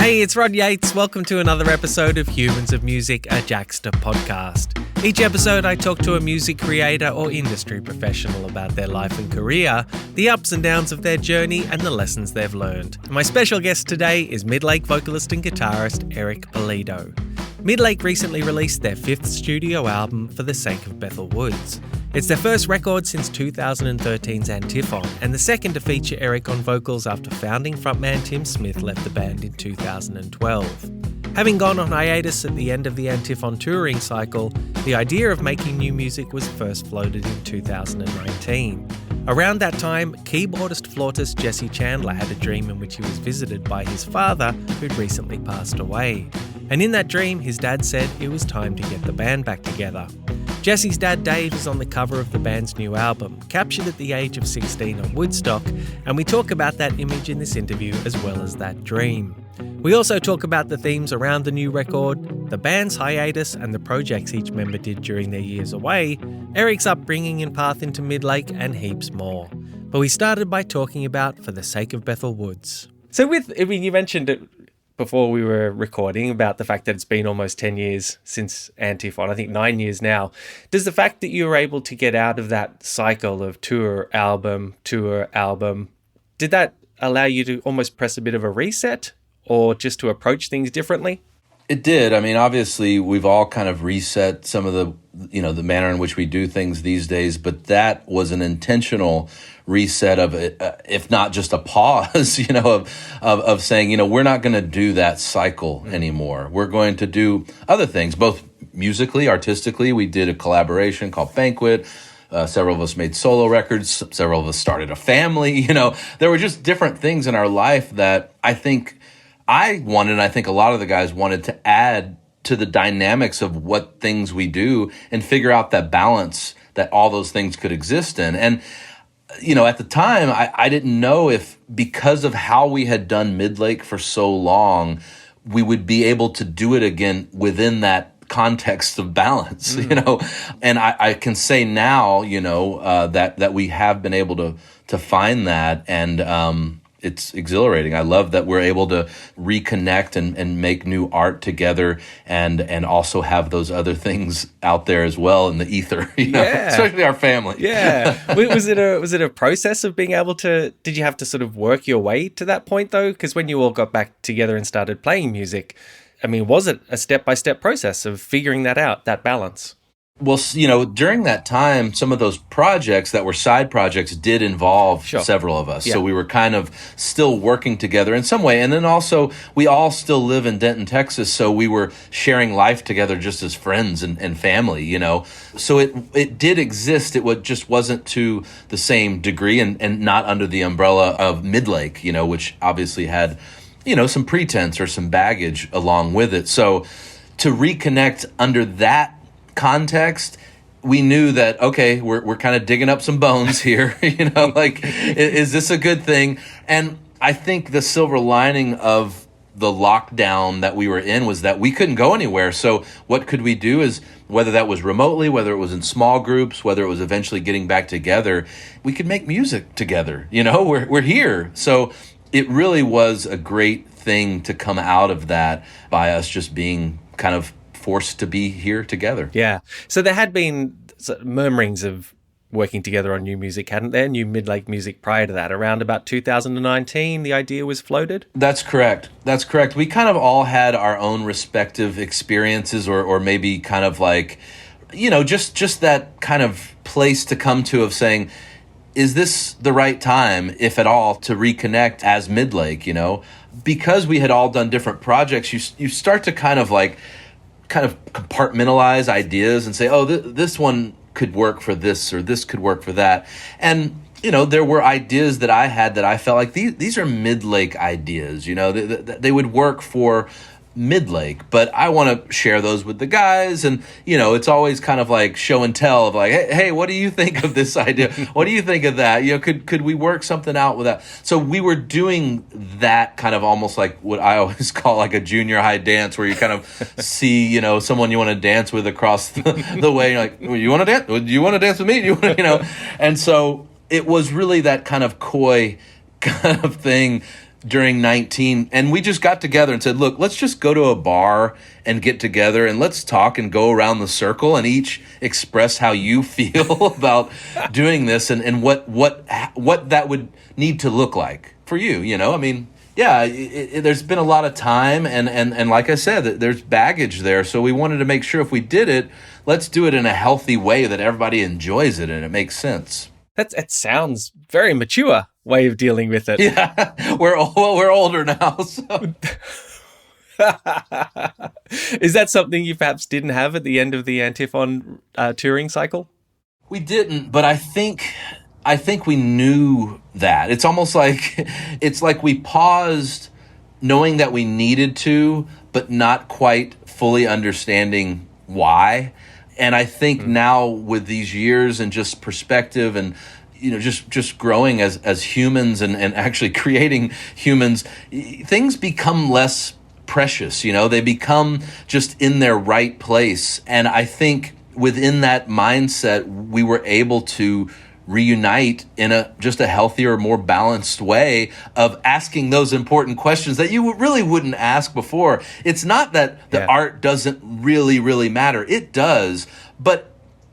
Hey, it's Rod Yates. Welcome to another episode of Humans of Music, a Jaxsta podcast. Each episode, I talk to a music creator or industry professional about their life and career, the ups and downs of their journey, and the lessons they've learned. My special guest today is Midlake vocalist and guitarist Eric Pulido. Midlake recently released their 5th studio album, For the Sake of Bethel Woods. It's their first record since 2013's Antiphon, and the second to feature Eric on vocals after founding frontman Tim Smith left the band in 2012. Having gone on hiatus at the end of the Antiphon touring cycle, the idea of making new music was first floated in 2019. Around that time, keyboardist-flautist Jesse Chandler had a dream in which he was visited by his father, who'd recently passed away. And in that dream, his dad said it was time to get the band back together. Jesse's dad Dave is on the cover of the band's new album, captured at the age of 16 on Woodstock, and we talk about that image in this interview as well as that dream. We also talk about the themes around the new record, the band's hiatus and the projects each member did during their years away, Eric's upbringing and path into Midlake, and heaps more. But we started by talking about For the Sake of Bethel Woods. So you mentioned it before we were recording about the fact that it's been almost 10 years since Antiphon, I think 9 years now. Does the fact that you were able to get out of that cycle of tour, album, did that allow you to almost press a bit of a reset or just to approach things differently? It did. I mean, obviously, we've all kind of reset some of the manner in which we do things these days, but that was an intentional reset of it, if not just a pause, of saying, we're not going to do that cycle anymore. We're going to do other things, both musically, artistically. We did a collaboration called Banquet. Several of us made solo records. Several of us started a family. There were just different things in our life that I think I wanted, and I think a lot of the guys wanted to add to the dynamics of what things we do and figure out that balance that all those things could exist in. And, at the time, I didn't know if, because of how we had done Midlake for so long, we would be able to do it again within that context of balance, And I can say now, that we have been able to find that, and it's exhilarating. I love that we're able to reconnect and make new art together and also have those other things out there as well in the ether, especially our family. Yeah. Was it a process of being able to, did you have to sort of work your way to that point though? Because when you all got back together and started playing music, I mean, was it a step-by-step process of figuring that out, that balance? Well, during that time, some of those projects that were side projects did involve several of us. Yeah. So we were kind of still working together in some way. And then also, we all still live in Denton, Texas, so we were sharing life together just as friends and family, So it did exist. It just wasn't to the same degree and not under the umbrella of Midlake, which obviously had, some pretense or some baggage along with it. So to reconnect under that context, we knew that, okay, we're kind of digging up some bones here, is this a good thing? And I think the silver lining of the lockdown that we were in was that we couldn't go anywhere. So what could we do is, whether that was remotely, whether it was in small groups, whether it was eventually getting back together, we could make music together. We're here. So it really was a great thing to come out of that by us just being kind of forced to be here together. Yeah. So there had been murmurings of working together on new music, hadn't there? New Midlake music prior to that. Around about 2019, the idea was floated? That's correct. We kind of all had our own respective experiences or maybe kind of like, just that kind of place to come to of saying, is this the right time, if at all, to reconnect as Midlake, Because we had all done different projects, you start to kind of compartmentalize ideas and say, oh, this one could work for this or this could work for that. And, there were ideas that I had that I felt like these are Midlake ideas, they would work for Midlake, but I want to share those with the guys. And, it's always kind of like show and tell of like, hey, what do you think of this idea? What do you think of that? Could we work something out with that? So we were doing that kind of almost like what I always call like a junior high dance, where you kind of see, someone you want to dance with across the way. You're like, you want to dance? Do you want to dance with me? And so it was really that kind of coy kind of thing during 19, and we just got together and said, look, let's just go to a bar and get together and let's talk and go around the circle and each express how you feel about doing this and what that would need to look like for you. I mean, yeah, there's been a lot of time and like I said, there's baggage there. So we wanted to make sure if we did it, let's do it in a healthy way that everybody enjoys it and it makes sense. It sounds very mature way of dealing with it. Yeah, we're older now. So. Is that something you perhaps didn't have at the end of the Antiphon touring cycle? We didn't, but I think we knew that. It's almost like we paused knowing that we needed to, but not quite fully understanding why. And I think now with these years and just perspective and just growing as humans and actually creating humans, things become less precious. They become just in their right place. And I think within that mindset, we were able to reunite in just a healthier, more balanced way of asking those important questions that you really wouldn't ask before. It's not that the art doesn't really, really matter. It does. But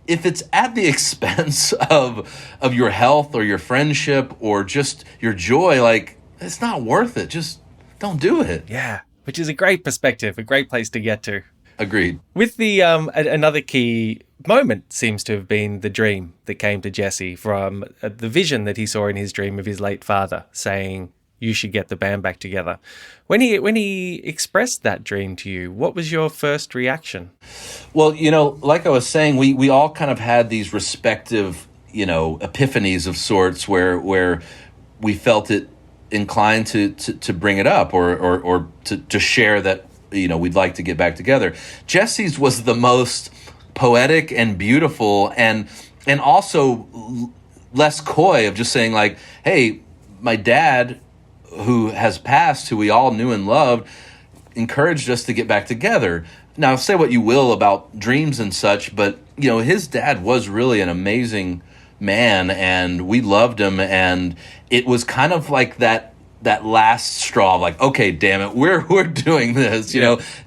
if it's at the expense of your health or your friendship or just your joy, it's not worth it. Just don't do it. Yeah, which is a great perspective, a great place to get to. Agreed. With the another key moment seems to have been the dream that came to Jesse from the vision that he saw in his dream of his late father saying, you should get the band back together. When he expressed that dream to you, what was your first reaction? Well, like I was saying, we all kind of had these respective, epiphanies of sorts where we felt it inclined to bring it up or to share that, we'd like to get back together. Jesse's was the most poetic and beautiful and also less coy of just saying like, hey, my dad, who has passed, who we all knew and loved, encouraged us to get back together. Now, say what you will about dreams and such, but, his dad was really an amazing man, and we loved him, and it was kind of like that last straw, like, okay, damn it, we're doing this.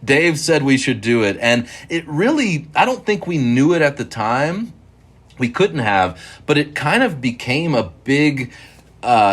Dave said we should do it, and it really, I don't think we knew it at the time. We couldn't have, but it kind of became a big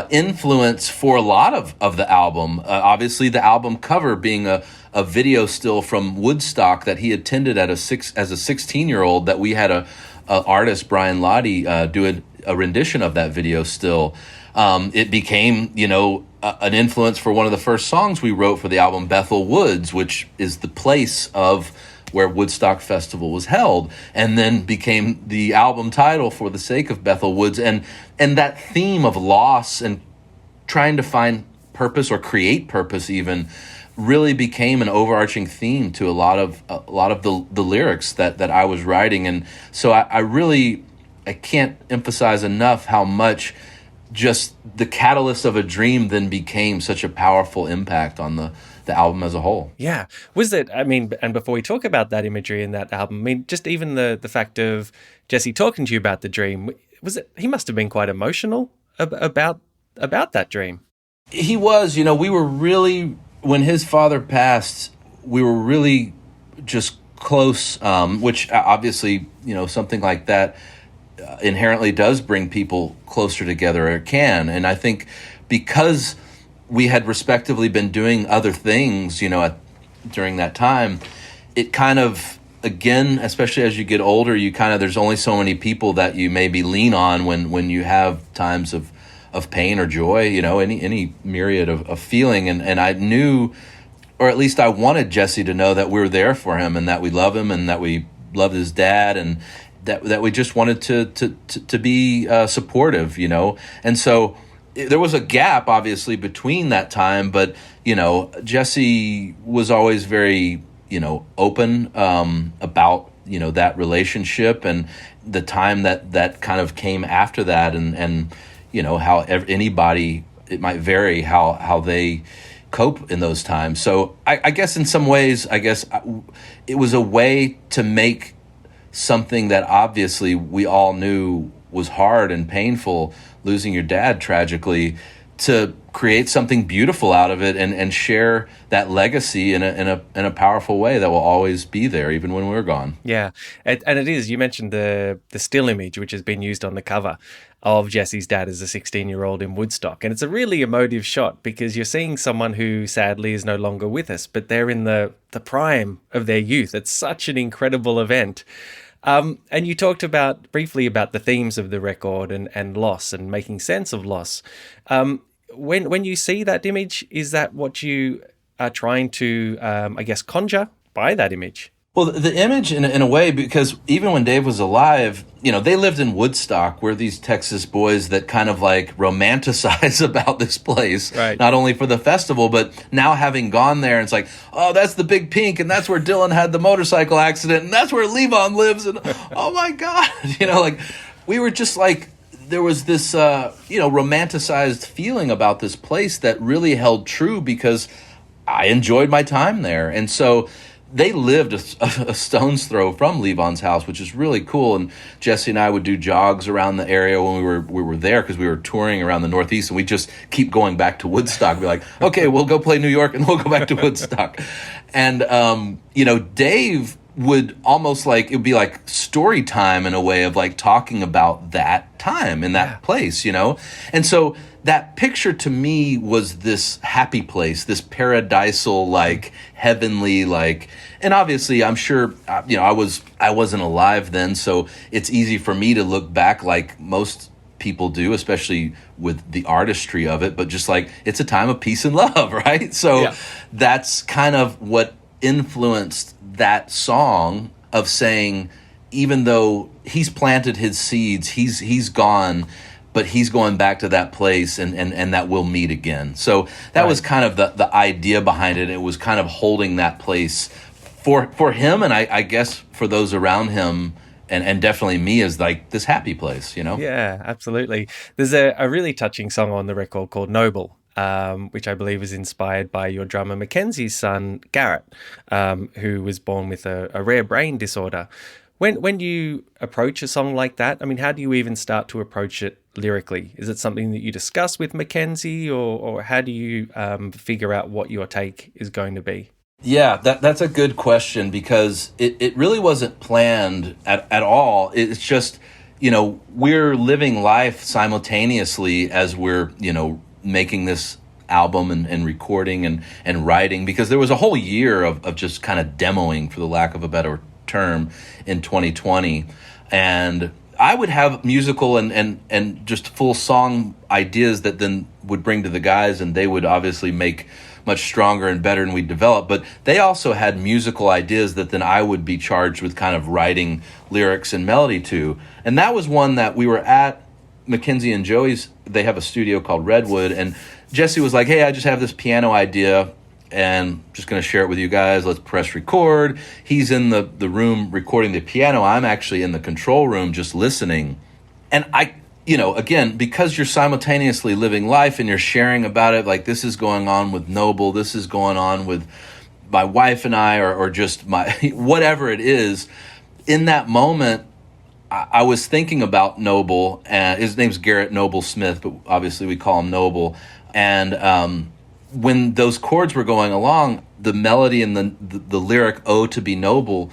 influence for a lot of the album. Obviously, the album cover being a video still from Woodstock that he attended as a 16-year-old. That we had a artist, Brian Lottie, do a rendition of that video still. It became an influence for one of the first songs we wrote for the album, Bethel Woods, which is the place of where Woodstock Festival was held, and then became the album title for the sake of Bethel Woods. And that theme of loss and trying to find purpose or create purpose even really became an overarching theme to a lot of the lyrics that I was writing. And so I can't emphasize enough how much just the catalyst of a dream then became such a powerful impact on the album as a whole. Yeah. Was it, and before we talk about that imagery in that album, just even the fact of Jesse talking to you about the dream, he must have been quite emotional about that dream. He was, we were really, when his father passed, we were really just close, which obviously, something like that inherently does bring people closer together, or can. And I think because we had respectively been doing other things, during that time, it kind of, again, especially as you get older, there's only so many people that you maybe lean on when you have times of pain or joy, any myriad of feeling. And I knew, or at least I wanted Jesse to know that we were there for him and that we love him and that we loved his dad and that we just wanted to be supportive, And so there was a gap, obviously, between that time, but, Jesse was always very, open about, that relationship and the time that kind of came after that and how anybody, it might vary how they cope in those times. So I guess in some ways, it was a way to make something that obviously we all knew was hard and painful, losing your dad tragically, to create something beautiful out of it and share that legacy in a powerful way that will always be there even when we're gone. Yeah, and it is. You mentioned the still image, which has been used on the cover of Jesse's dad as a 16-year-old in Woodstock, and it's a really emotive shot because you're seeing someone who sadly is no longer with us, but they're in the prime of their youth. It's such an incredible event. And you talked briefly about the themes of the record and loss and making sense of loss. When you see that image, is that what you are trying to, I guess, conjure by that image? Well, the image, in a way, because even when Dave was alive, they lived in Woodstock. We're these Texas boys that kind of like romanticize about this place, right? Not only for the festival, but now having gone there, it's like, oh, that's the Big Pink, and that's where Dylan had the motorcycle accident, and that's where Levon lives, and oh my God, like we were just like, there was this, romanticized feeling about this place that really held true because I enjoyed my time there, and so. They lived a stone's throw from Levon's house, which is really cool. And Jesse and I would do jogs around the area when we were there because we were touring around the Northeast, and we just keep going back to Woodstock. Be like, okay, we'll go play New York, and we'll go back to Woodstock. And Dave would almost like it would be like story time in a way of like talking about that time in that place, and so. That picture to me was this happy place, this paradisal, like heavenly, like, and obviously I'm sure, I wasn't alive then, so it's easy for me to look back like most people do, especially with the artistry of it, but just like it's a time of peace and love, right? So that's kind of what influenced that song of saying, even though he's planted his seeds, he's gone, but he's going back to that place and that we'll meet again. So that was kind of the idea behind it. It was kind of holding that place for him, and I guess for those around him, and definitely me, as like this happy place, Yeah, absolutely. There's a really touching song on the record called Noble, which I believe is inspired by your drummer Mackenzie's son, Garrett, who was born with a rare brain disorder. When you approach a song like that, I mean, how do you even start to approach it lyrically? Is it something that you discuss with Mackenzie, or how do you figure out what your take is going to be? Yeah, that's a good question because it really wasn't planned at all. It's just, we're living life simultaneously as we're, making this album and recording and writing, because there was a whole year of just kind of demoing, for the lack of a better term, in 2020, and I would have musical and just full song ideas that then would bring to the guys, and they would obviously make much stronger and better than we developed, but they also had musical ideas that then I would be charged with kind of writing lyrics and melody to. And that was one that we were at Mackenzie and Joey's, they have a studio called Redwood, and Jesse was like, hey, I just have this piano idea and just going to share it with you guys. Let's press record. He's in the room recording the piano. I'm actually in the control room just listening. And I, again, because you're simultaneously living life and you're sharing about it, like this is going on with Noble, this is going on with my wife and I, or just my, whatever it is, in that moment, I was thinking about Noble, and his name's Garrett Noble Smith, but obviously we call him Noble. And, when those chords were going along, the melody and the lyric "Oh to be noble"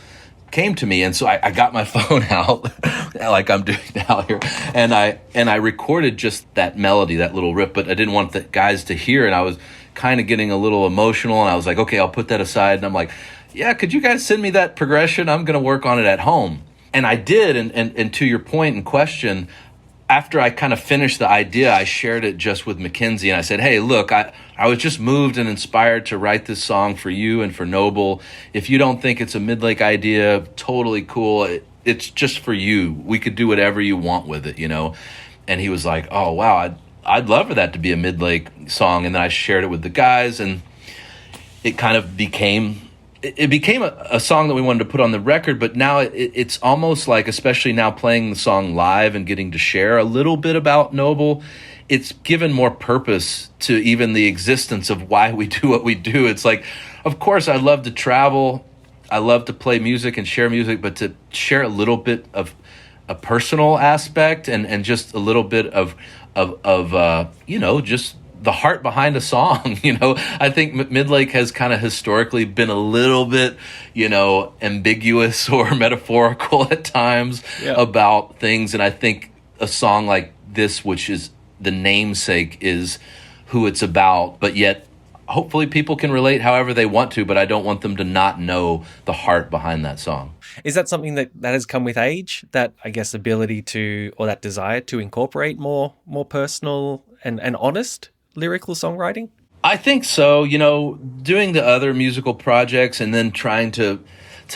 came to me, and so I got my phone out like I'm doing now here, and I recorded just that melody, that little riff, but I didn't want the guys to hear it. I was kind of getting a little emotional, and I was like, okay, I'll put that aside, and I'm like, yeah, could you guys send me that progression? I'm going to work on it at home. And I did, and to your point and question, after I kind of finished the idea, I shared it just with Mackenzie, and I said, hey, look, I was just moved and inspired to write this song for you and for Noble. If you don't think it's a Midlake idea, totally cool. It's just for you. We could do whatever you want with it, And he was like, oh, wow, I'd love for that to be a Midlake song. And then I shared it with the guys, and it kind of became a song that we wanted to put on the record, but now it's almost like, especially now playing the song live and getting to share a little bit about Noble, it's given more purpose to even the existence of why we do what we do. It's like, of course, I love to travel, I love to play music and share music, but to share a little bit of a personal aspect and just a little bit of just the heart behind a song. I think Midlake has kind of historically been a little bit, ambiguous or metaphorical at times about things. And I think a song like this, which is the namesake, is who it's about, but yet hopefully people can relate however they want to, but I don't want them to not know the heart behind that song. Is that something that has come with age, that, I guess, ability to, or that desire to incorporate more personal and honest lyrical songwriting? I think so. Doing the other musical projects and then trying to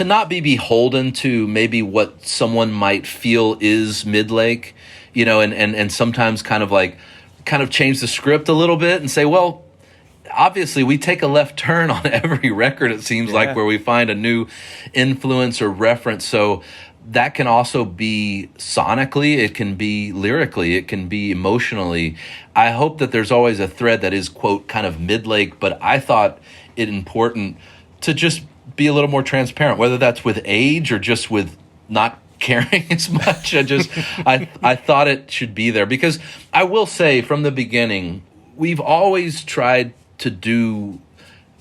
not be beholden to maybe what someone might feel is Midlake, and sometimes kind of change the script a little bit and say, well, obviously we take a left turn on every record, it seems like, where we find a new influence or reference. So that can also be sonically, it can be lyrically, it can be emotionally. I hope that there's always a thread that is, quote, kind of Midlake, but I thought it important to just be a little more transparent, whether that's with age or just with not caring as much. I thought it should be there, because I will say from the beginning, we've always tried to do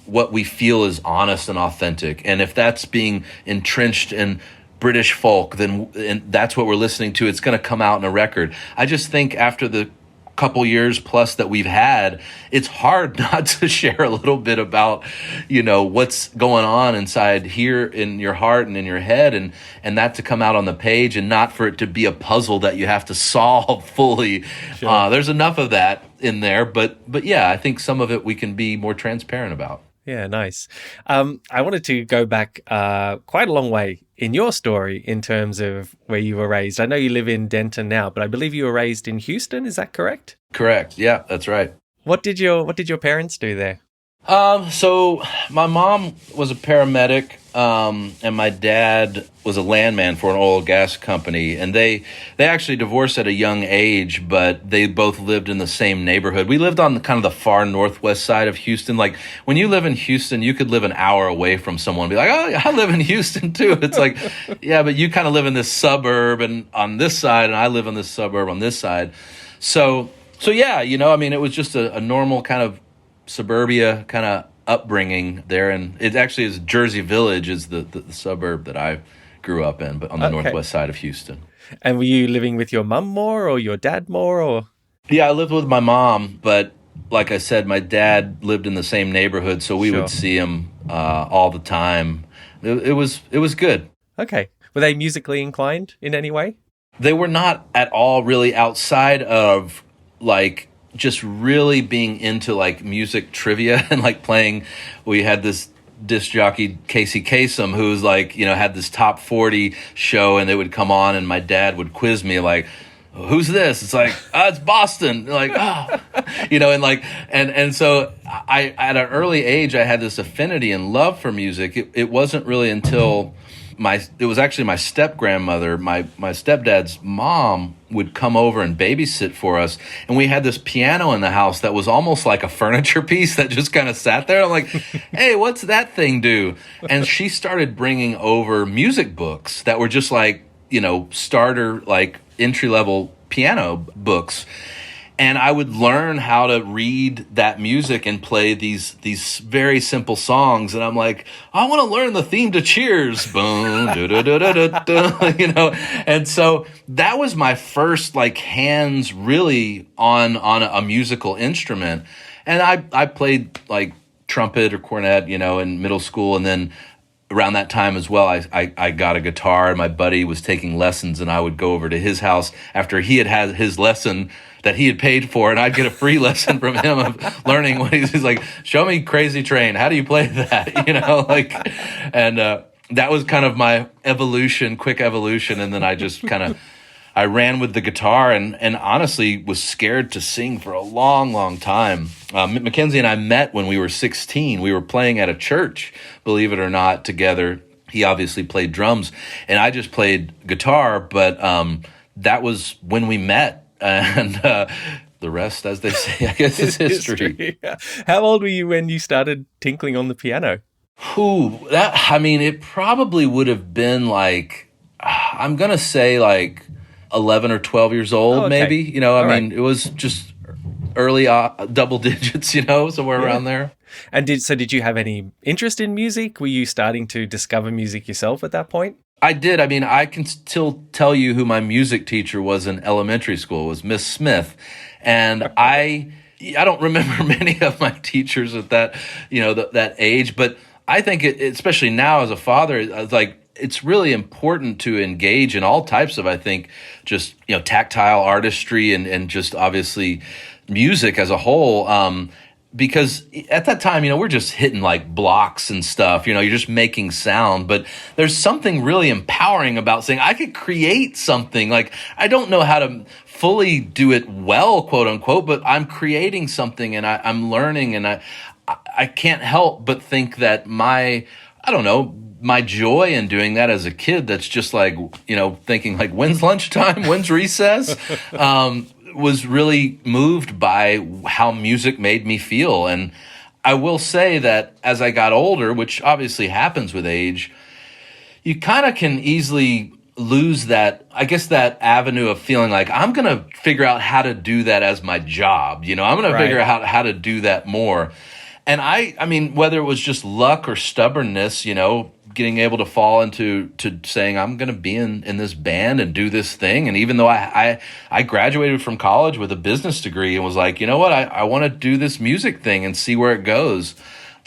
what we feel is honest and authentic. And if that's being entrenched in British folk, then that's what we're listening to. It's going to come out in a record. I just think after the couple years plus that we've had, it's hard not to share a little bit about, what's going on inside here in your heart and in your head, and that to come out on the page, and not for it to be a puzzle that you have to solve fully. Sure. There's enough of that in there, but yeah, I think some of it we can be more transparent about. Yeah, nice. I wanted to go back quite a long way in your story in terms of where you were raised. I know you live in Denton now, but I believe you were raised in Houston. Is that correct? Correct. Yeah, that's right. What did your parents do there? So my mom was a paramedic, and my dad was a landman for an oil and gas company. And they actually divorced at a young age, but they both lived in the same neighborhood. We lived on kind of the far northwest side of Houston. Like, when you live in Houston, you could live an hour away from someone and be like, oh, I live in Houston too. It's like, yeah, but you kind of live in this suburb and on this side, and I live in this suburb on this side. So yeah, it was just a normal kind of suburbia kind of upbringing there, and it actually is Jersey Village is the suburb that I grew up in, but on the northwest side of Houston. And were you living with your mum more or your dad more, or? Yeah, I lived with my mom, but like I said, my dad lived in the same neighborhood, so we would see him all the time. It was good. Okay. Were they musically inclined in any way? They were not at all, really, outside of like just really being into like music trivia and like playing. We had this disc jockey, Casey Kasem, who was like, had this top 40 show, and it would come on and my dad would quiz me like, who's this? It's like, it's Boston. Like, and so I, at an early age, I had this affinity and love for music. It wasn't really until it was actually my step grandmother, my stepdad's mom, would come over and babysit for us, and we had this piano in the house that was almost like a furniture piece that just kind of sat there. I'm like, hey, what's that thing do? And she started bringing over music books that were just like, starter, like entry-level piano books. And I would learn how to read that music and play these very simple songs. And I'm like, I want to learn the theme to Cheers. Boom, And so that was my first like hands really on a musical instrument. And I played like trumpet or cornet, in middle school. And then around that time as well, I got a guitar, and my buddy was taking lessons, and I would go over to his house after he had his lesson that he had paid for, and I'd get a free lesson from him of learning what he's like, show me Crazy Train. How do you play that? And that was kind of my quick evolution. And then I just I ran with the guitar and honestly was scared to sing for a long, long time. Mackenzie and I met when we were 16. We were playing at a church, believe it or not, together. He obviously played drums, and I just played guitar, but that was when we met. And the rest, as they say, I guess, is history. Yeah. How old were you when you started tinkling on the piano? It probably would have been like, I'm going to say like 11 or 12 years old, maybe. It was just early double digits, somewhere around there. And did you have any interest in music? Were you starting to discover music yourself at that point? I did. I mean, I can still tell you who my music teacher was in elementary school. It was Miss Smith. And I don't remember many of my teachers at that, that age, but I think especially now as a father, it's really important to engage in all types of, I think, just, tactile artistry and just obviously music as a whole. Because at that time, we're just hitting like blocks and stuff, you're just making sound, but there's something really empowering about saying I could create something. Like, I don't know how to fully do it well, quote unquote, but I'm creating something and I'm learning, and I can't help but think that my joy in doing that as a kid, that's just like, thinking like, when's lunchtime, when's recess, was really moved by how music made me feel. And I will say that as I got older, which obviously happens with age, you kind of can easily lose that, I guess, that avenue of feeling like I'm going to figure out how to do that as my job. I'm going to figure out how to do that more. And I mean, whether it was just luck or stubbornness, getting able to fall into saying I'm going to be in this band and do this thing. And even though I graduated from college with a business degree and was like, you know what, I want to do this music thing and see where it goes.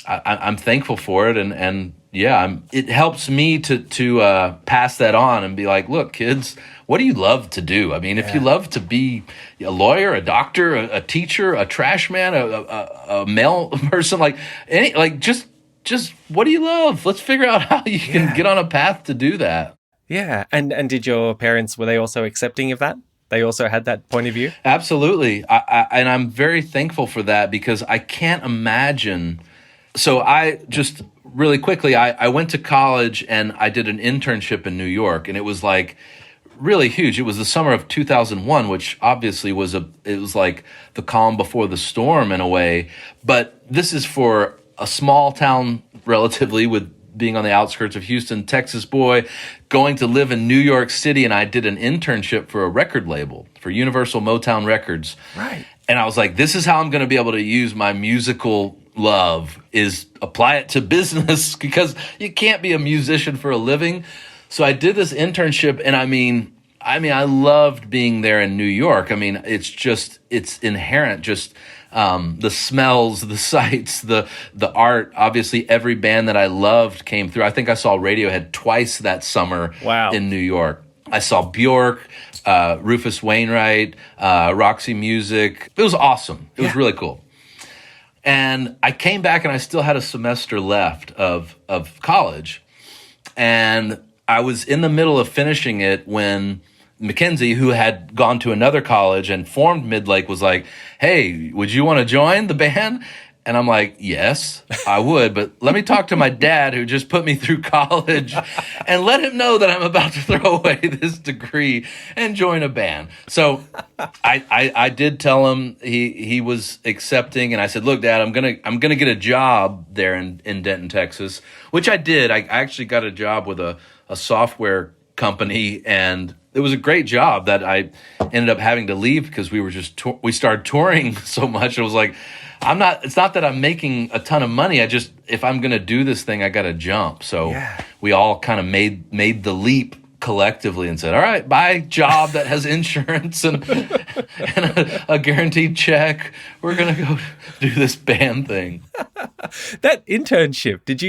I'm thankful for it. And yeah, it helps me to pass that on and be like, look, kids, what do you love to do? I mean, if you love to be a lawyer, a doctor, a teacher, a trash man, a mail person, just what do you love? Let's figure out how you can get on a path to do that. Yeah. And did your parents, were they also accepting of that? They also had that point of view? Absolutely. And I'm very thankful for that, because I can't imagine. So I just really quickly, I went to college and I did an internship in New York, and it was like really huge. It was the summer of 2001, which obviously it was like the calm before the storm in a way. But this is for a small town, relatively, with being on the outskirts of Houston, Texas boy, going to live in New York City. And I did an internship for a record label, for Universal Motown Records. Right. And I was like, this is how I'm going to be able to use my musical love, is apply it to business, because you can't be a musician for a living. So I did this internship, and I mean, I loved being there in New York. I mean, it's inherent, just the smells, the sights, the art. Obviously, every band that I loved came through. I think I saw Radiohead twice that summer in New York. I saw Bjork, Rufus Wainwright, Roxy Music. It was awesome. It was really cool. And I came back and I still had a semester left of college. And I was in the middle of finishing it when Mackenzie, who had gone to another college and formed Midlake, was like, hey, would you want to join the band? And I'm like, yes, I would, but let me talk to my dad, who just put me through college, and let him know that I'm about to throw away this degree and join a band. So I did tell him. He was accepting, and I said, look, Dad, I'm gonna get a job there in Denton, Texas, which I did. I actually got a job with a software company, and it was a great job that I ended up having to leave because we started touring so much. It was like, it's not that I'm making a ton of money. If I'm going to do this thing, I got to jump. So we all kind of made the leap collectively and said, all right, bye, job that has insurance and a guaranteed check. We're going to go do this band thing. That internship, did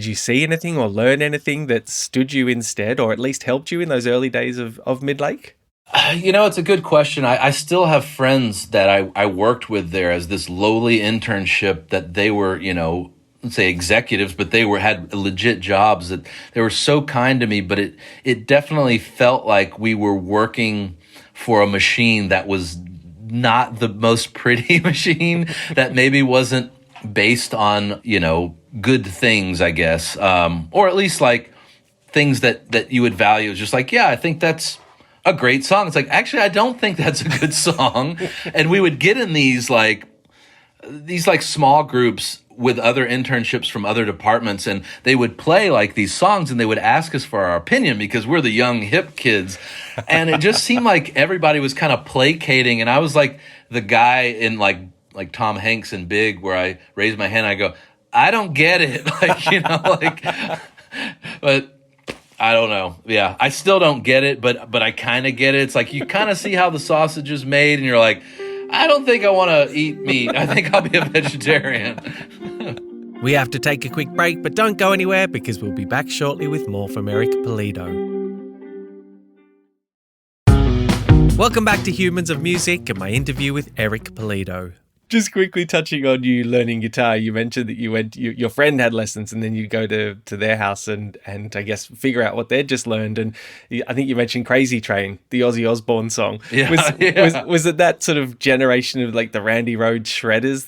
you see anything or learn anything that stood you instead, or at least helped you in those early days of Midlake? It's a good question. I still have friends that I worked with there as this lowly internship, that they were, let's say executives, but they had legit jobs, that they were so kind to me. But it definitely felt like we were working for a machine that was not the most pretty machine, that maybe wasn't based on, good things, I guess, or at least like things that you would value. Just like, yeah, I think that's a great song. It's like, actually, I don't think that's a good song. And we would get in these small groups with other internships from other departments, and they would play like these songs and they would ask us for our opinion because we're the young hip kids. And it just seemed like everybody was kind of placating. And I was like the guy in like Tom Hanks in Big, where I raise my hand and I go, I don't get it. But I don't know. Yeah, I still don't get it, but I kind of get it. It's like you kind of see how the sausage is made and you're like, I don't think I want to eat meat. I think I'll be a vegetarian. We have to take a quick break, but don't go anywhere because we'll be back shortly with more from Eric Pulido. Welcome back to Humans of Music and my interview with Eric Pulido. Just quickly touching on you learning guitar, you mentioned that your friend had lessons and then you go to their house and I guess figure out what they'd just learned. And I think you mentioned Crazy Train, the Ozzy Osbourne song. Was it that sort of generation of like the Randy Rhoads shredders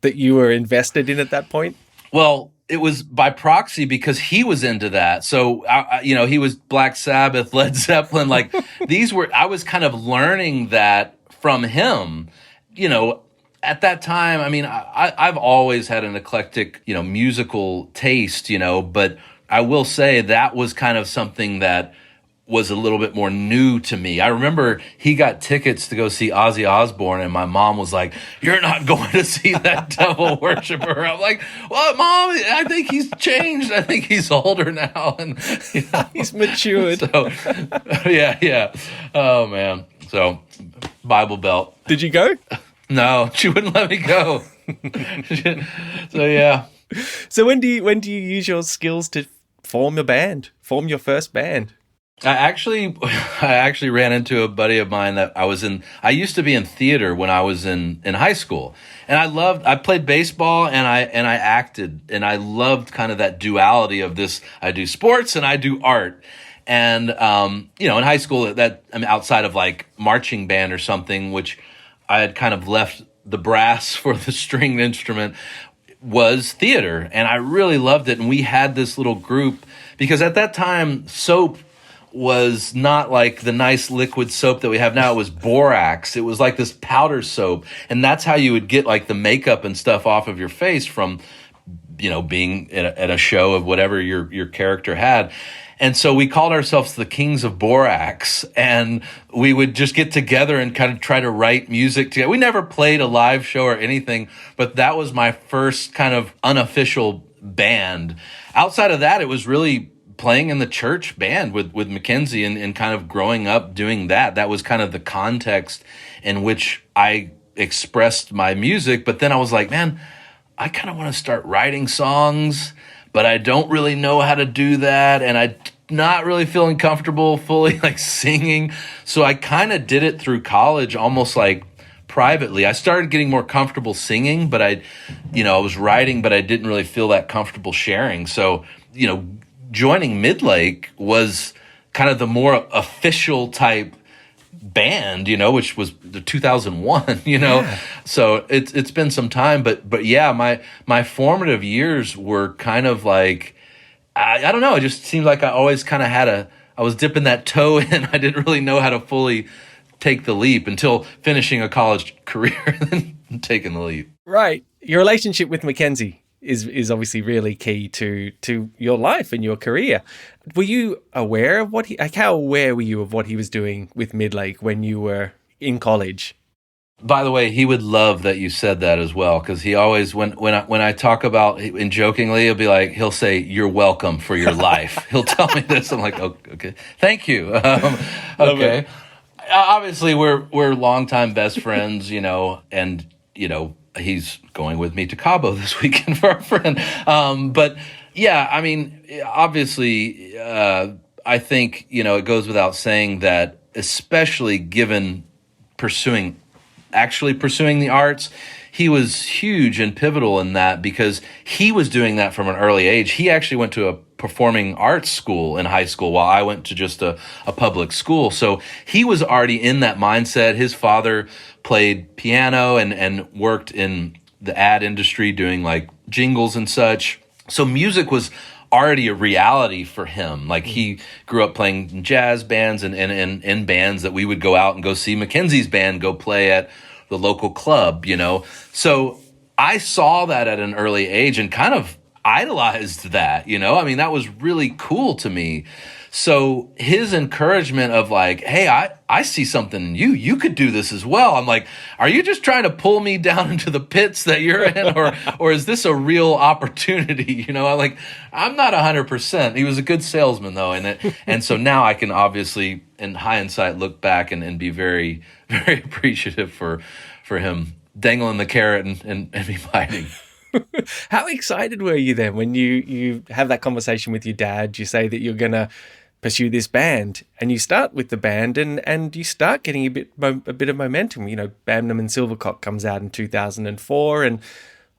that you were invested in at that point? Well, it was by proxy because he was into that. So, he was Black Sabbath, Led Zeppelin, like I was kind of learning that from him, At that time, I mean, I've always had an eclectic, musical taste, but I will say that was kind of something that was a little bit more new to me. I remember he got tickets to go see Ozzy Osbourne, and my mom was like, "You're not going to see that devil worshiper." I'm like, "Well, Mom, I think he's changed. I think he's older now, and he's matured." So, yeah. Oh man. So, Bible Belt. Did you go? No, she wouldn't let me go. So yeah. So when do you use your skills to form your first band? I actually ran into a buddy of mine that I used to be in theater when I was in high school. And I played baseball and I acted, and I loved kind of that duality of this. I do sports and I do art. And in high school outside of like marching band or something, which I had kind of left the brass for the stringed instrument, was theater. And I really loved it. And we had this little group because at that time, soap was not like the nice liquid soap that we have now. It was borax. It was like this powder soap. And that's how you would get like the makeup and stuff off of your face from, being at a show of whatever your character had. And so we called ourselves the Kings of Borax, and we would just get together and kind of try to write music together. We never played a live show or anything, but that was my first kind of unofficial band. Outside of that, it was really playing in the church band with Mackenzie and kind of growing up doing that. That was kind of the context in which I expressed my music. But then I was like, man, I kind of want to start writing songs, but I don't really know how to do that, and I'm not really feeling comfortable fully like singing. So I kind of did it through college, almost like privately. I started getting more comfortable singing, but I was writing, but I didn't really feel that comfortable sharing. So, joining Midlake was kind of the more official type band, which was the 2001, Yeah. So it's been some time, but yeah, my formative years were kind of like, I don't know, it just seemed like I always kind of I was dipping that toe in. I didn't really know how to fully take the leap until finishing a college career and then taking the leap. Right. Your relationship with Mackenzie is obviously really key to your life and your career. Were you aware of how aware were you of what he was doing with Midlake when you were in college? By the way, he would love that you said that as well, because he always, when I talk about, and jokingly, he'll say, "You're welcome for your life." He'll tell me this. I'm like, okay, thank you. Okay. Obviously, we're longtime best friends, and he's going with me to Cabo this weekend for our friend. But yeah, I mean, obviously, I think, it goes without saying that, especially given pursuing the arts, he was huge and pivotal in that because he was doing that from an early age. He actually went to a performing arts school in high school while I went to just a public school. So he was already in that mindset. His father played piano and worked in the ad industry doing like jingles and such. So music was already a reality for him. Like he grew up playing jazz bands and in bands that we would go out and go see Mackenzie's band go play at the local club, So I saw that at an early age and kind of idolized that, I mean, that was really cool to me. So his encouragement of like, hey, I see something in you. You could do this as well. I'm like, are you just trying to pull me down into the pits that you're in? Or is this a real opportunity? I'm like, I'm not 100%. He was a good salesman though. And so now I can obviously in hindsight look back and be very, very appreciative for him dangling the carrot and me biting. How excited were you then when you have that conversation with your dad? You say that you're going to pursue this band, and you start with the band, and you start getting a bit of momentum. Bamnham and Silvercock comes out in 2004, and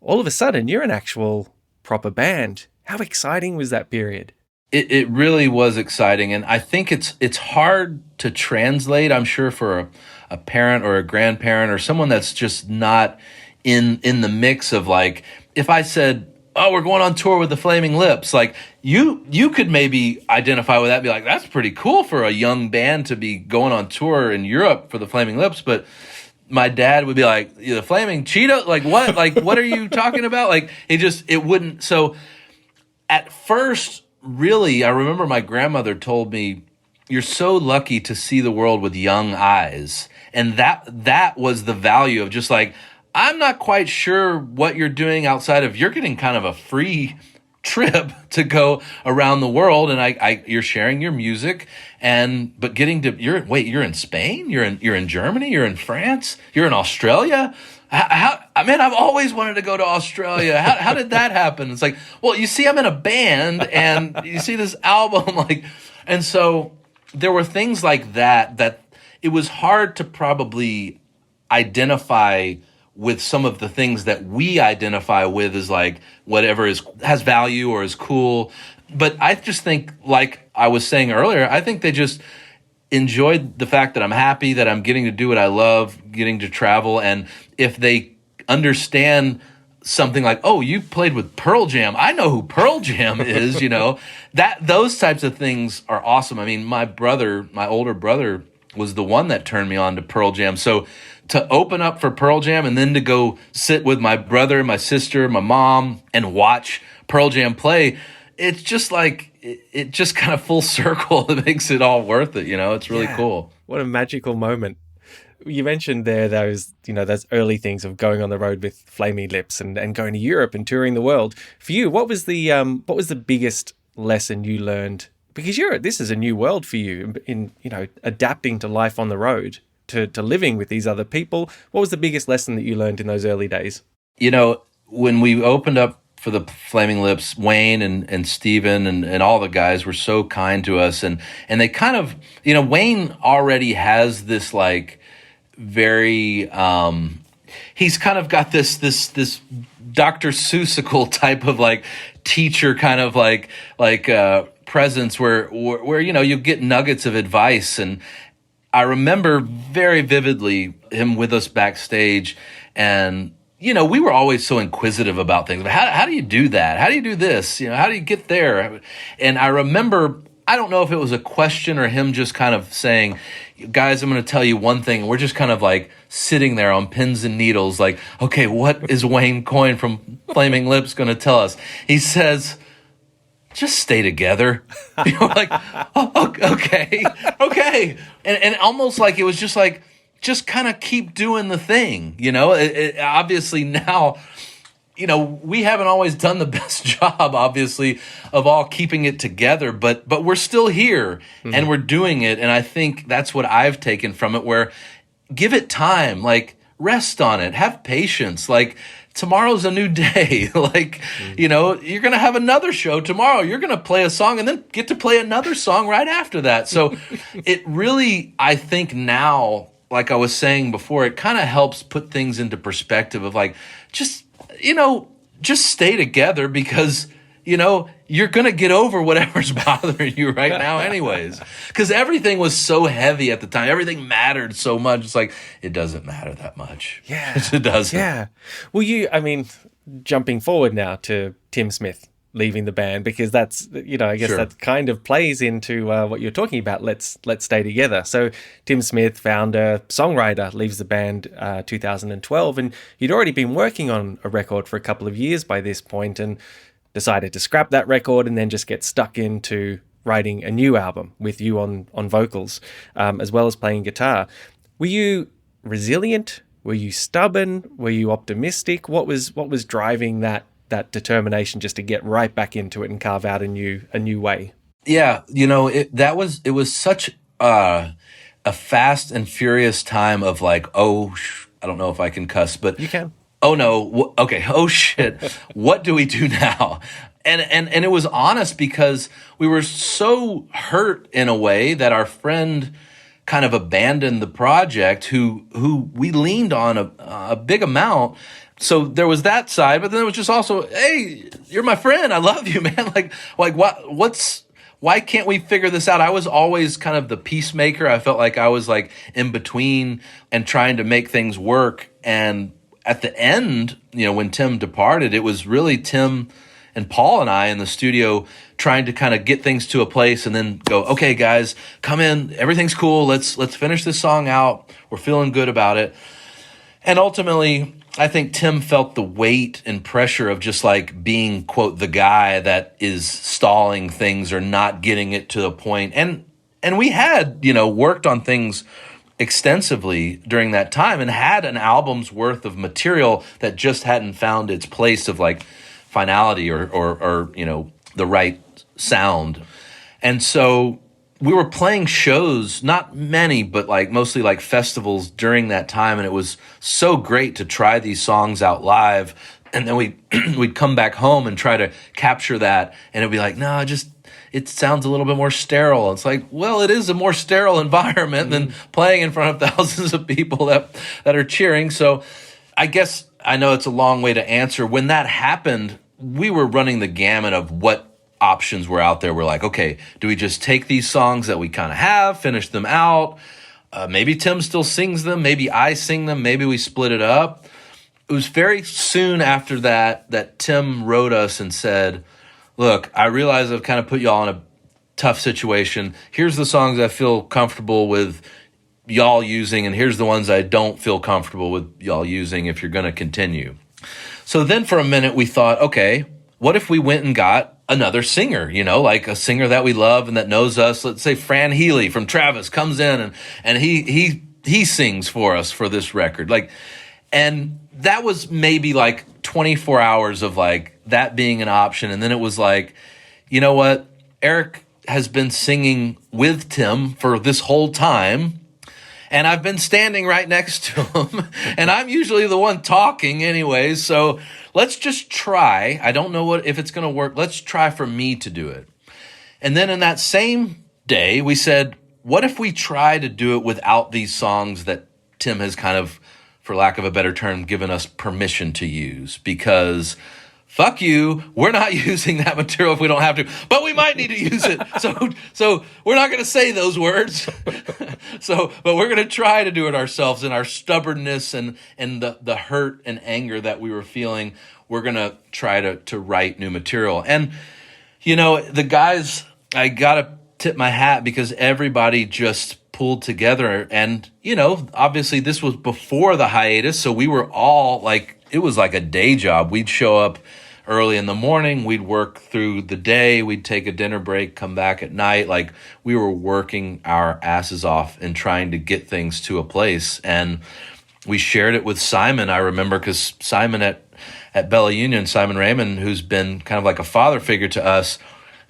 all of a sudden you're an actual proper band. How exciting was that period? It really was exciting, and I think it's hard to translate, I'm sure, for a parent or a grandparent or someone that's just not in the mix of like, if I said, oh, we're going on tour with the Flaming Lips, like you could maybe identify with that and be like, that's pretty cool for a young band to be going on tour in Europe for the Flaming Lips. But my dad would be like, the Flaming Cheetah, like what? Like, what are you talking about? Like, it wouldn't. So at first, really, I remember my grandmother told me, you're so lucky to see the world with young eyes. And that was the value of just like, I'm not quite sure what you're doing outside of, you're getting kind of a free trip to go around the world, and you're sharing your music, but getting to, you're in Spain, you're in Germany, you're in France, you're in Australia. I've always wanted to go to Australia. How did that happen? It's like, well, you see, I'm in a band, and you see this album, like, and so there were things like that it was hard to probably identify with some of the things that we identify with as like whatever has value or is cool. But I just think, like I was saying earlier, I think they just enjoyed the fact that I'm happy, that I'm getting to do what I love, getting to travel. And if they understand something like, oh, you played with Pearl Jam, I know who Pearl Jam is, that those types of things are awesome. I mean, my older brother was the one that turned me on to Pearl Jam. So to open up for Pearl Jam and then to go sit with my brother, my sister, my mom, and watch Pearl Jam play, it's just like, it just kind of full circle. It makes it all worth it, It's really cool. What a magical moment. You mentioned there those early things of going on the road with Flaming Lips and going to Europe and touring the world. For you, what was the biggest lesson you learned? Because this is a new world for you in adapting to life on the road, to living with these other people. What was the biggest lesson that you learned in those early days? When we opened up for the Flaming Lips, Wayne and Steven and all the guys were so kind to us, and they kind of, Wayne already has this like very he's kind of got this Dr. Seussical type of like teacher kind of like presence where you get nuggets of advice. And I remember very vividly him with us backstage, and we were always so inquisitive about things. How do you do that? How do you do this? How do you get there? And I remember, I don't know if it was a question or him just kind of saying, guys, I'm going to tell you one thing. We're just kind of like sitting there on pins and needles, like, okay, what is Wayne Coyne from Flaming Lips going to tell us? He says, just stay together. Like, oh, okay. And almost like it was just like, just kind of keep doing the thing. Obviously now, we haven't always done the best job, obviously, of all keeping it together, but we're still here and we're doing it. And I think that's what I've taken from it, where give it time, like rest on it, have patience, like tomorrow's a new day. Like, you're going to have another show tomorrow. You're going to play a song and then get to play another song right after that. So it really, I think now, like I was saying before, it kind of helps put things into perspective of like, just stay together, because, you're going to get over whatever's bothering you right now anyways. Because everything was so heavy at the time. Everything mattered so much. It's like, it doesn't matter that much. Yeah. It doesn't. Yeah. Well, jumping forward now to Tim Smith, leaving the band, because that's, I guess Sure. that kind of plays into what you're talking about. Let's stay together. So Tim Smith, founder, songwriter, leaves the band 2012, and you'd already been working on a record for a couple of years by this point, and decided to scrap that record and then just get stuck into writing a new album with you on vocals, as well as playing guitar. Were you resilient? Were you stubborn? Were you optimistic? What was driving that determination just to get right back into it and carve out a new way? Yeah, it was such a fast and furious time of like, I don't know if I can cuss, but You can. oh no, okay, oh shit, what do we do now? And it was honest because we were so hurt in a way that our friend kind of abandoned the project, who we leaned on a big amount. So there was that side, but then it was just also, hey, you're my friend, I love you, man. Like why can't we figure this out? I was always kind of the peacemaker. I felt like I was like in between and trying to make things work. And at the end, when Tim departed, it was really Tim and Paul and I in the studio trying to kind of get things to a place and then go, okay, guys, come in. Everything's cool. Let's finish this song out. We're feeling good about it. And ultimately, I think Tim felt the weight and pressure of just like being, quote, the guy that is stalling things or not getting it to a point. And we had, worked on things extensively during that time and had an album's worth of material that just hadn't found its place of like finality or the right sound. And so we were playing shows, not many, but like mostly like festivals during that time. And it was so great to try these songs out live. And then we'd come back home and try to capture that. And it'd be like, no, it sounds a little bit more sterile. It's like, well, it is a more sterile environment than playing in front of thousands of people that are cheering. So I guess I know it's a long way to answer. When that happened, we were running the gamut of what options were out there. We're like, okay, do we just take these songs that we kind of have, finish them out? Maybe Tim still sings them. Maybe I sing them. Maybe we split it up. It was very soon after that Tim wrote us and said, look, I realize I've kind of put y'all in a tough situation. Here's the songs I feel comfortable with y'all using, and here's the ones I don't feel comfortable with y'all using if you're going to continue. So then for a minute we thought, okay, what if we went and got another singer, like a singer that we love and that knows us? Let's say Fran Healy from Travis comes in and he sings for us for this record. And that was maybe like 24 hours of like that being an option. And then it was like, you know what? Eric has been singing with Tim for this whole time. And I've been standing right next to him, and I'm usually the one talking anyways. So let's just try. I don't know if it's going to work. Let's try for me to do it. And then in that same day, we said, what if we try to do it without these songs that Tim has kind of, for lack of a better term, given us permission to use? Because fuck you, we're not using that material if we don't have to, but we might need to use it. So we're not going to say those words. But we're going to try to do it ourselves. And our stubbornness and the hurt and anger that we were feeling, we're going to try to write new material. And, the guys, I got to tip my hat because everybody just pulled together. And, obviously this was before the hiatus. So we were all like, it was like a day job. We'd show up early in the morning, we'd work through the day, we'd take a dinner break, come back at night. Like we were working our asses off and trying to get things to a place. And we shared it with Simon, I remember, because Simon at Bella Union, Simon Raymond, who's been kind of like a father figure to us,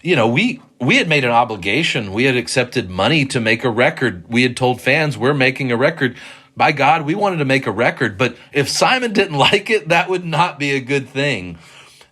we had made an obligation. We had accepted money to make a record. We had told fans we're making a record. By God, we wanted to make a record, but if Simon didn't like it, that would not be a good thing.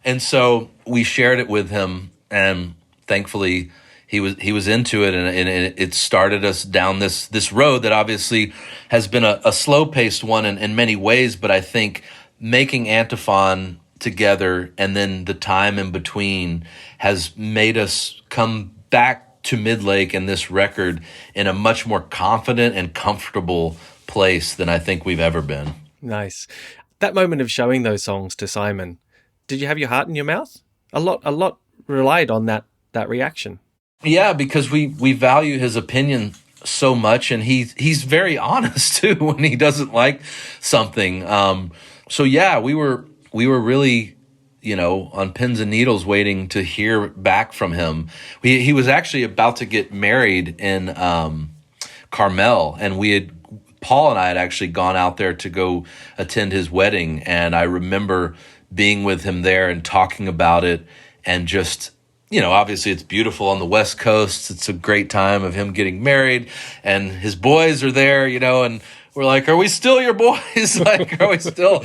And so we shared it with him, and thankfully he was into it, and it started us down this road that obviously has been a slow-paced one in many ways, but I think making Antiphon together and then the time in between has made us come back to Midlake and this record in a much more confident and comfortable place than I think we've ever been. Nice. That moment of showing those songs to Simon, did you have your heart in your mouth? A lot relied on that reaction. Yeah, because we value his opinion so much, and he's very honest too when he doesn't like something. So yeah, we were really, on pins and needles waiting to hear back from him. He was actually about to get married in Carmel, and Paul and I had actually gone out there to go attend his wedding, and I remember being with him there and talking about it, and just, obviously it's beautiful on the West Coast. It's a great time of him getting married, and his boys are there, and we're like, are we still your boys? Like, are we still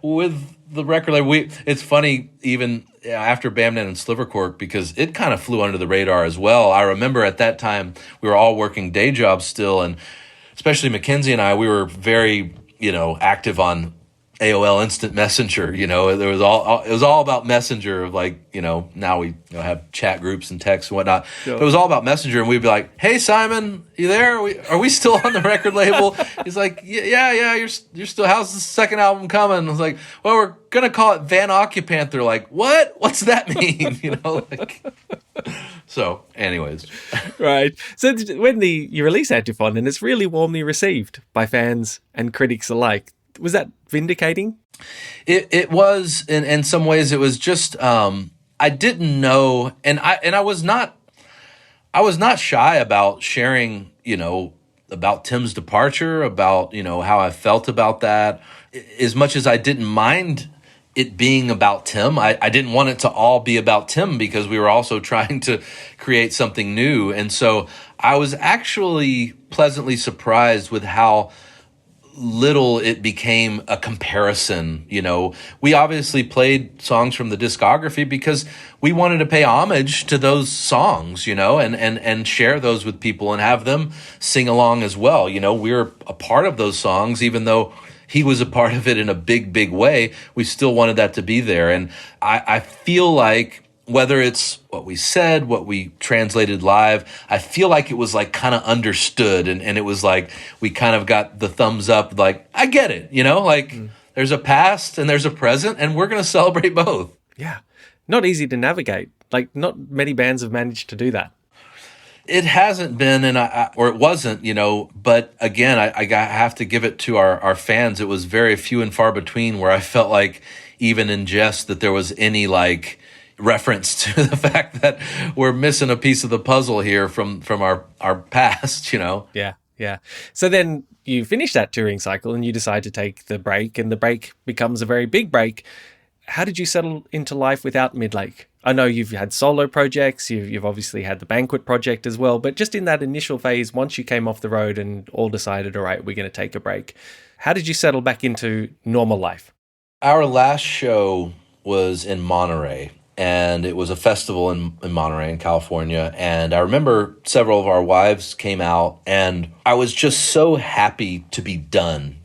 with the record label? It's funny, even after Bamdan and Slivercork, because it kind of flew under the radar as well. I remember at that time we were all working day jobs still, and especially Mackenzie and I, we were very, active on AOL Instant Messenger. It was all about Messenger, of like, now we have chat groups and texts and whatnot. Yep. But it was all about Messenger, and we'd be like, "Hey Simon, you there? Are we still on the record label?" He's like, "Yeah, you're still. How's the second album coming?" I was like, "Well, we're gonna call it Van Occupanther." Like, what? What's that mean? So, anyways, right. So when you release Antiphon, and it's really warmly received by fans and critics alike, was that vindicating? It was, in some ways. It was just I didn't know, and I was not shy about sharing, about Tim's departure, about how I felt about that. As much as I didn't mind it being about Tim, I didn't want it to all be about Tim, because we were also trying to create something new. And so I was actually pleasantly surprised with how little it became a comparison. We obviously played songs from the discography because we wanted to pay homage to those songs, and share those with people and have them sing along as well. We're a part of those songs, even though he was a part of it in a big, big way. We still wanted that to be there. And I feel like, whether it's what we said, what we translated live, I feel like it was like kind of understood, and it was like we kind of got the thumbs up, like, I get it, there's a past and there's a present, and we're going to celebrate both. Yeah. Not easy to navigate. Like, not many bands have managed to do that. It hasn't been, or it wasn't, but again, I have to give it to our fans. It was very few and far between where I felt like, even in jest, that there was any reference to the fact that we're missing a piece of the puzzle here from our past, Yeah. So then you finish that touring cycle and you decide to take the break, and the break becomes a very big break. How did you settle into life without Midlake? I know you've had solo projects, you've obviously had the Banquet project as well, but just in that initial phase, once you came off the road and all decided, all right, we're going to take a break, how did you settle back into normal life? Our last show was in Monterey, and it was a festival in Monterey in California. And I remember several of our wives came out, and I was just so happy to be done,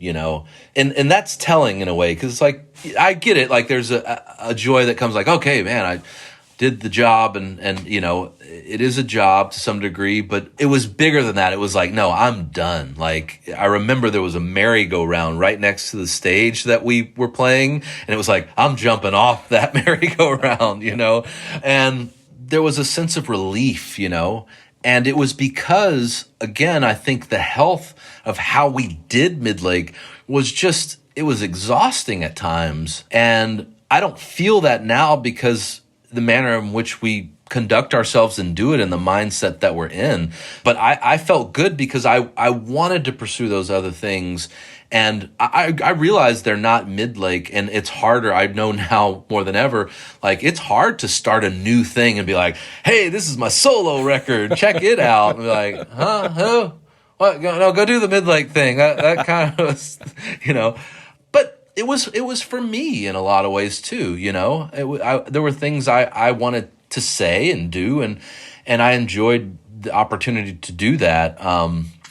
and that's telling in a way, because it's like, I get it. Like, there's a joy that comes, like, okay, man, I did the job, and it is a job to some degree, but it was bigger than that. It was like, no, I'm done. Like, I remember there was a merry-go-round right next to the stage that we were playing, and it was like, I'm jumping off that merry-go-round, and there was a sense of relief, and it was because, again, I think the health of how we did Midlake was just, it was exhausting at times, and I don't feel that now, because the manner in which we conduct ourselves and do it, in the mindset that we're in. But I felt good because I wanted to pursue those other things. And I realized they're not Midlake, and it's harder. I know now more than ever, like, it's hard to start a new thing and be like, hey, this is my solo record, check it out. And be like, huh? Who? What? Go do the Midlake thing. That kind of was, But it was for me in a lot of ways too, there were things I wanted to say and do, and I enjoyed the opportunity to do that.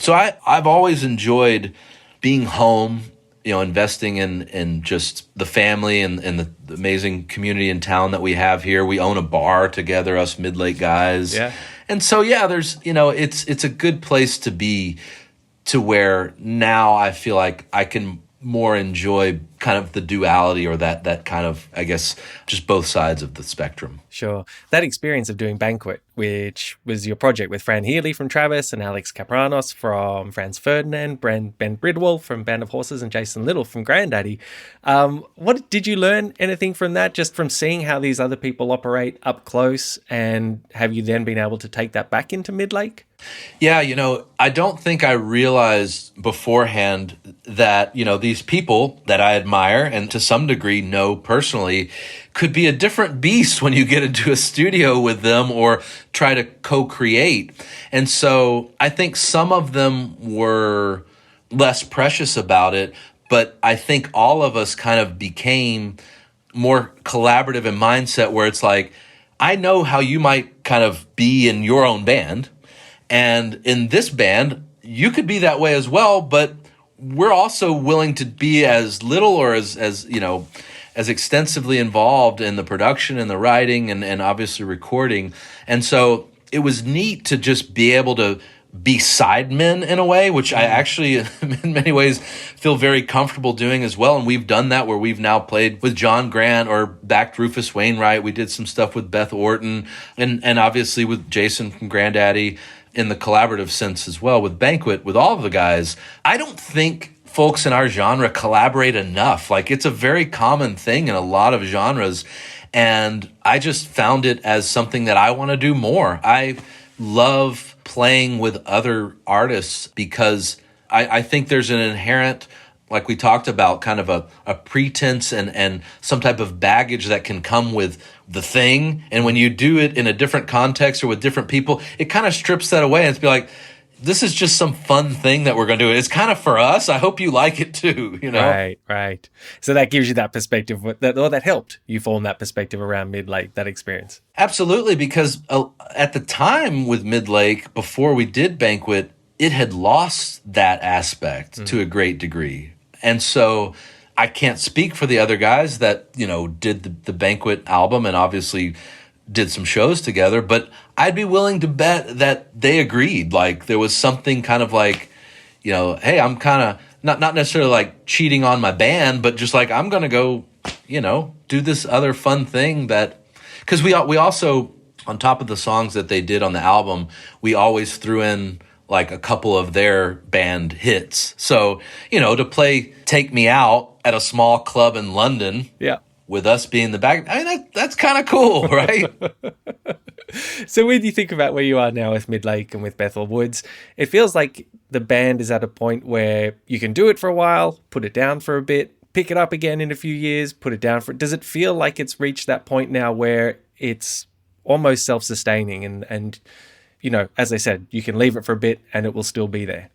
So I've always enjoyed being home, investing in just the family and the amazing community and town that we have here. We own a bar together, us Midlake guys. Yeah. And so, yeah, there's, it's a good place to be, to where now I feel like I can more enjoy kind of the duality, or that kind of, I guess, just both sides of the spectrum. Sure. That experience of doing Banquet, which was your project with Fran Healy from Travis and Alex Capranos from Franz Ferdinand, Ben Bridwell from Band of Horses, and Jason Little from Grandaddy. What did you learn anything from that, just from seeing how these other people operate up close? And have you then been able to take that back into Midlake? Yeah, I don't think I realized beforehand that, these people that I admire and to some degree know personally could be a different beast when you get into a studio with them or try to co-create. And so I think some of them were less precious about it, but I think all of us kind of became more collaborative in mindset, where it's like, I know how you might kind of be in your own band. And in this band, you could be that way as well, but we're also willing to be as little or as extensively involved in the production and the writing and obviously recording. And so it was neat to just be able to be sidemen in a way, which I actually, in many ways, feel very comfortable doing as well. And we've done that, where we've now played with John Grant or backed Rufus Wainwright. We did some stuff with Beth Orton and obviously with Jason from Grandaddy, in the collaborative sense as well with Banquet, with all of the guys. I don't think folks in our genre collaborate enough. Like, it's a very common thing in a lot of genres, and I just found it as something that I want to do more. I love playing with other artists because I think there's an inherent, like we talked about, kind of a pretense and some type of baggage that can come with the thing. And when you do it in a different context or with different people, it kind of strips that away. And it's be like, this is just some fun thing that we're going to do. It's kind of for us. I hope you like it too, Right. So that gives you that perspective, that helped you form that perspective around Midlake, that experience. Absolutely, because at the time with Midlake, before we did Banquet, it had lost that aspect to a great degree. And so I can't speak for the other guys that, did the Banquet album and obviously did some shows together, but I'd be willing to bet that they agreed. Like, there was something kind of like, hey, I'm kind of not necessarily like cheating on my band, but just like, I'm going to go, do this other fun thing because we also, on top of the songs that they did on the album, we always threw in like a couple of their band hits. So, to play Take Me Out at a small club in London, with us being the back, I mean, that's kind of cool, right? So when you think about where you are now with Midlake and with Bethel Woods, it feels like the band is at a point where you can do it for a while, put it down for a bit, pick it up again in a few years, put it down for... Does it feel like it's reached that point now where it's almost self-sustaining and as I said, you can leave it for a bit and it will still be there?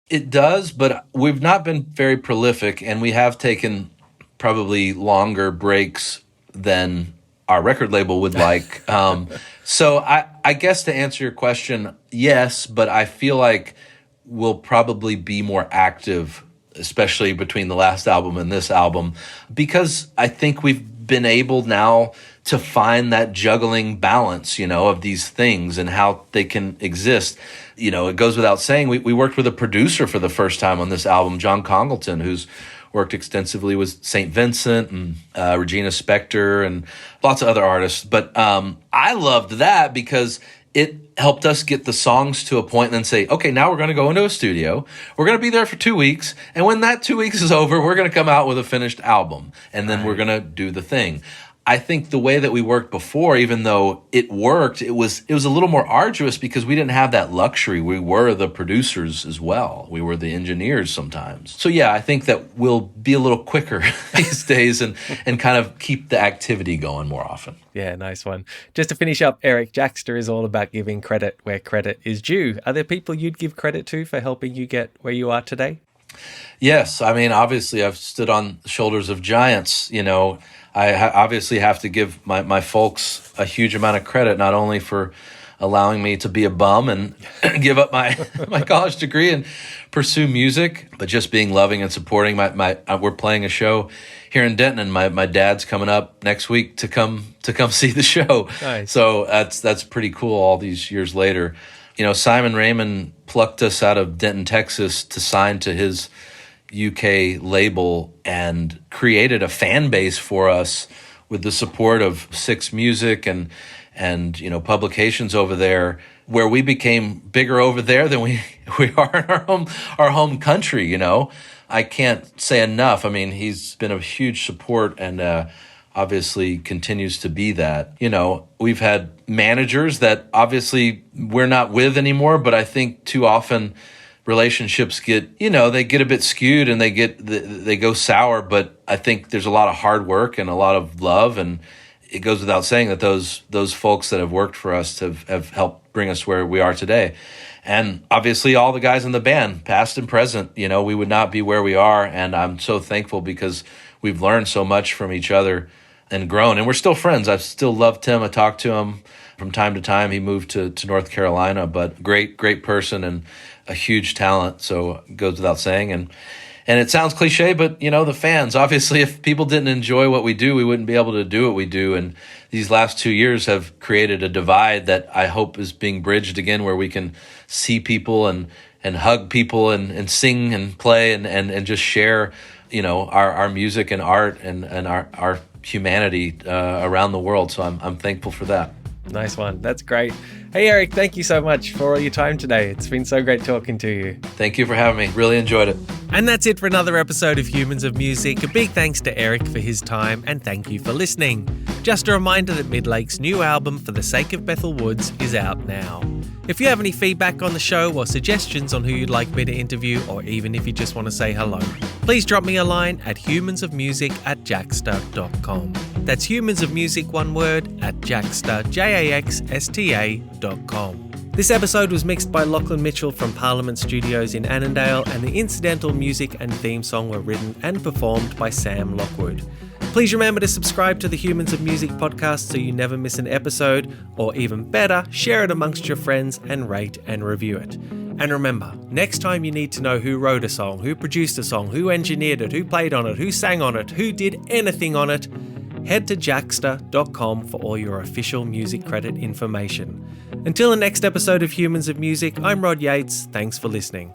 It does, but we've not been very prolific, and we have taken probably longer breaks than our record label would like. So I guess to answer your question, yes, but I feel like we'll probably be more active, especially between the last album and this album, because I think we've been able now to find that juggling balance, of these things and how they can exist. It goes without saying, we worked with a producer for the first time on this album, John Congleton, who's worked extensively with St. Vincent and Regina Spektor and lots of other artists. But I loved that because it helped us get the songs to a point and then say, okay, now we're going to go into a studio. We're going to be there for 2 weeks. And when that 2 weeks is over, we're going to come out with a finished album. And then we're going to do the thing. I think the way that we worked before, even though it worked, it was a little more arduous because we didn't have that luxury. We were the producers as well. We were the engineers sometimes. So yeah, I think that we'll be a little quicker these days and kind of keep the activity going more often. Yeah, nice one. Just to finish up, Eric, Jaxsta is all about giving credit where credit is due. Are there people you'd give credit to for helping you get where you are today? Yes. I mean, obviously, I've stood on the shoulders of giants. I obviously have to give my folks a huge amount of credit, not only for allowing me to be a bum and give up my college degree and pursue music, but just being loving and supporting. We're playing a show here in Denton, and my dad's coming up next week to come see the show. Nice. So that's pretty cool. All these years later, Simon Raymond plucked us out of Denton, Texas, to sign to his UK label and created a fan base for us with the support of Six Music and publications over there, where we became bigger over there than we are in our home country. I can't say enough. I mean, he's been a huge support and obviously continues to be that. We've had managers that obviously we're not with anymore, but I think too often relationships get, they get a bit skewed and they go sour. But I think there's a lot of hard work and a lot of love, and it goes without saying that those folks that have worked for us have helped bring us where we are today. And obviously all the guys in the band, past and present, we would not be where we are. And I'm so thankful because we've learned so much from each other and grown. And we're still friends. I still love Tim. I talk to him from time to time. He moved to North Carolina, but great person and a huge talent. So it goes without saying. And it sounds cliche, but the fans, obviously, if people didn't enjoy what we do, we wouldn't be able to do what we do. And these last 2 years have created a divide that I hope is being bridged again, where we can see people and hug people and sing and play and just share, our music and art and our humanity around the world. So I'm thankful for that. Nice one. That's great. Hey, Eric, thank you so much for all your time today. It's been so great talking to you. Thank you for having me. Really enjoyed it. And that's it for another episode of Humans of Music. A big thanks to Eric for his time, and thank you for listening. Just a reminder that Midlake's new album, For the Sake of Bethel Woods, is out now. If you have any feedback on the show or suggestions on who you'd like me to interview, or even if you just want to say hello, please drop me a line at humansofmusic@jaxsta.com. That's humansofmusic, one word, at Jaxsta, JAXSTA.com. This episode was mixed by Lachlan Mitchell from Parliament Studios in Annandale, and the incidental music and theme song were written and performed by Sam Lockwood. Please remember to subscribe to the Humans of Music podcast so you never miss an episode, or even better, share it amongst your friends and rate and review it. And remember, next time you need to know who wrote a song, who produced a song, who engineered it, who played on it, who sang on it, who did anything on it, head to Jaxsta.com for all your official music credit information. Until the next episode of Humans of Music, I'm Rod Yates. Thanks for listening.